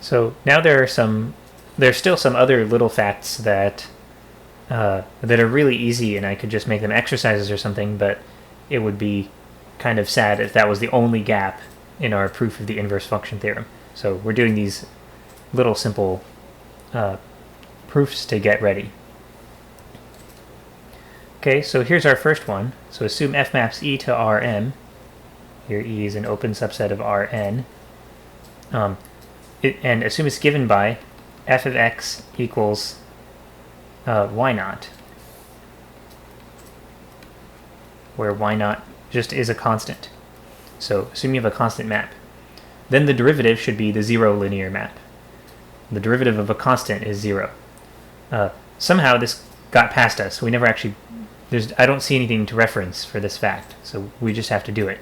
So now there's still some other little facts that are really easy, and I could just make them exercises or something, but it would be kind of sad if that was the only gap in our proof of the inverse function theorem. So we're doing these little simple proofs to get ready. Okay, so here's our first one. So assume f maps E to Rm. Here E is an open subset of Rn. And assume it's given by f of x equals y naught, where y naught just is a constant. So assume you have a constant map. Then the derivative should be the zero linear map. The derivative of a constant is 0. Somehow this got past us. We never actually... I don't see anything to reference for this fact, so we just have to do it.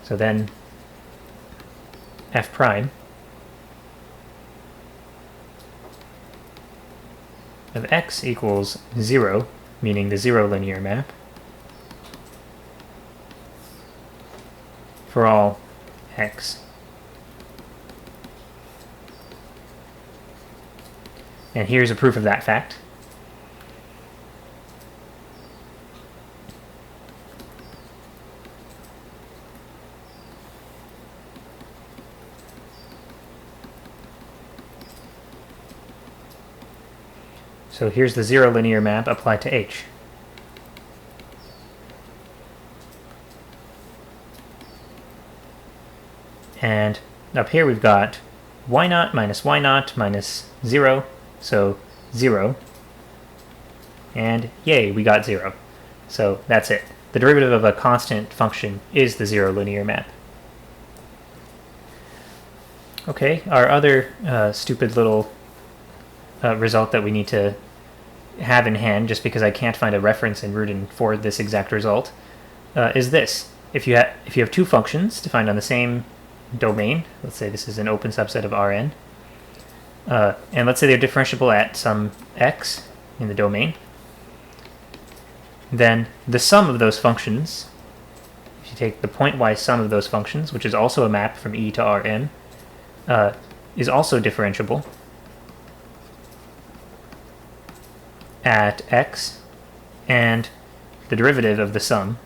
So then f prime of x equals 0, meaning the zero linear map, for all x. And here's a proof of that fact. So here's the zero linear map applied to H. And up here we've got y naught minus 0, so 0. And yay, we got 0. So that's it. The derivative of a constant function is the zero linear map. Okay, our other stupid little result that we need to have in hand, just because I can't find a reference in Rudin for this exact result, is this. If you have two functions defined on the same domain, let's say this is an open subset of Rn, and let's say they're differentiable at some x in the domain, then the sum of those functions, if you take the pointwise sum of those functions, which is also a map from E to Rn, is also differentiable at x, and the derivative of the sum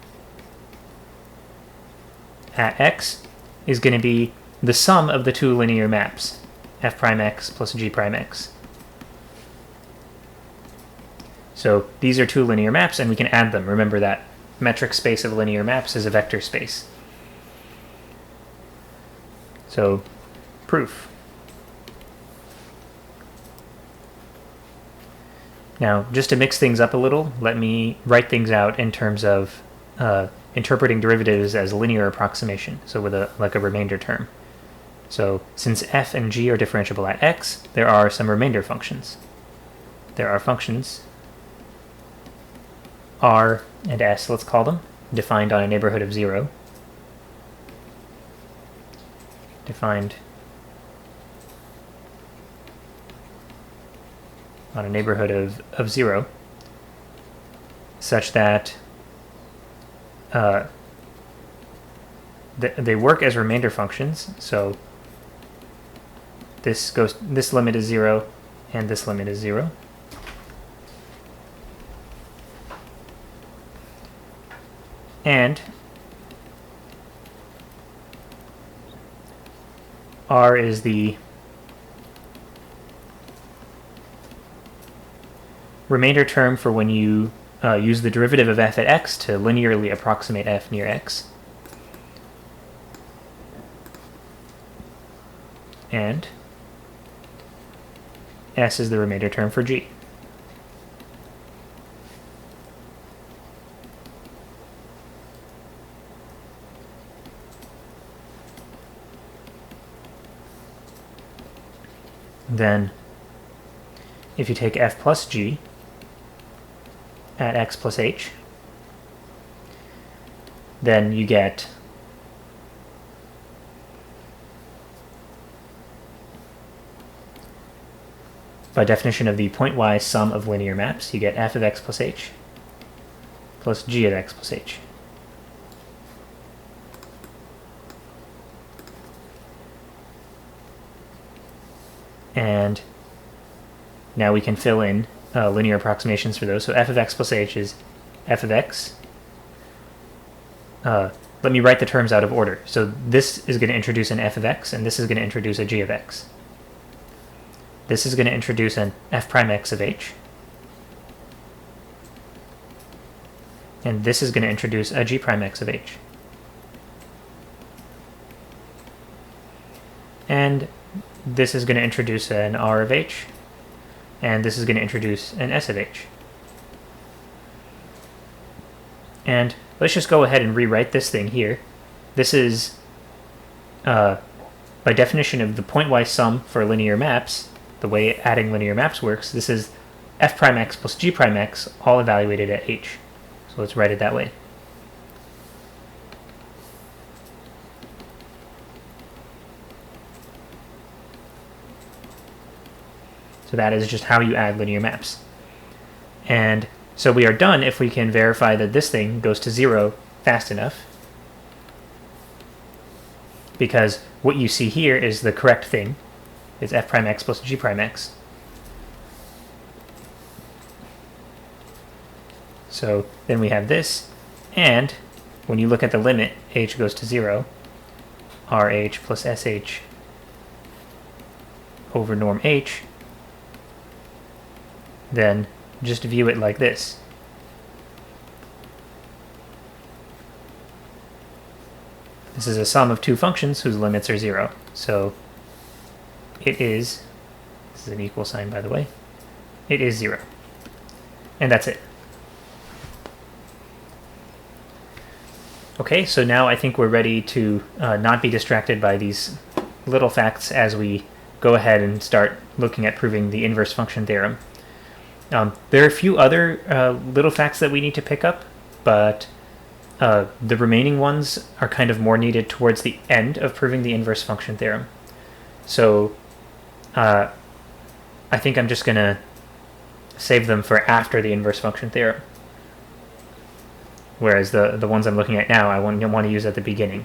at x is going to be the sum of the two linear maps, f prime x plus g prime x. So these are two linear maps, and we can add them. Remember that metric space of linear maps is a vector space. So, proof. Now, just to mix things up a little, let me write things out in terms of interpreting derivatives as linear approximation, so with a remainder term. So, since f and g are differentiable at x, there are some remainder functions. There are functions r and s, let's call them, defined on a neighborhood of 0. Defined on a neighborhood of 0, such that they work as remainder functions. So this limit is 0, and this limit is 0. And r is the remainder term for when you use the derivative of f at x to linearly approximate f near x. And s is the remainder term for g. Then, if you take f plus g at x plus h, then you get by definition of the pointwise sum of linear maps, you get f of x plus h plus g of x plus h. And now we can fill in linear approximations for those. So f of x plus h is f of x. Let me write the terms out of order. So this is going to introduce an f of x, and this is going to introduce a g of x. This is going to introduce an f prime x of h. And this is going to introduce a g prime x of h. And this is going to introduce an r of h. And this is going to introduce an s of h. And let's just go ahead and rewrite this thing here. This is, by definition of the pointwise sum for linear maps, the way adding linear maps works, this is f prime x plus g prime x, all evaluated at h. So let's write it that way. So that is just how you add linear maps. And so we are done if we can verify that this thing goes to 0 fast enough. Because what you see here is the correct thing. It's f prime x plus g prime x. So then we have this, and when you look at the limit, h goes to 0, rh plus sh over norm h, then just view it like this. This is a sum of two functions whose limits are 0. So it is, this is an equal sign by the way, it is 0. And that's it. Okay, so now I think we're ready to not be distracted by these little facts as we go ahead and start looking at proving the inverse function theorem. There are a few other little facts that we need to pick up, but the remaining ones are kind of more needed towards the end of proving the inverse function theorem. So I think I'm just going to save them for after the inverse function theorem. Whereas the ones I'm looking at now, I want to use at the beginning.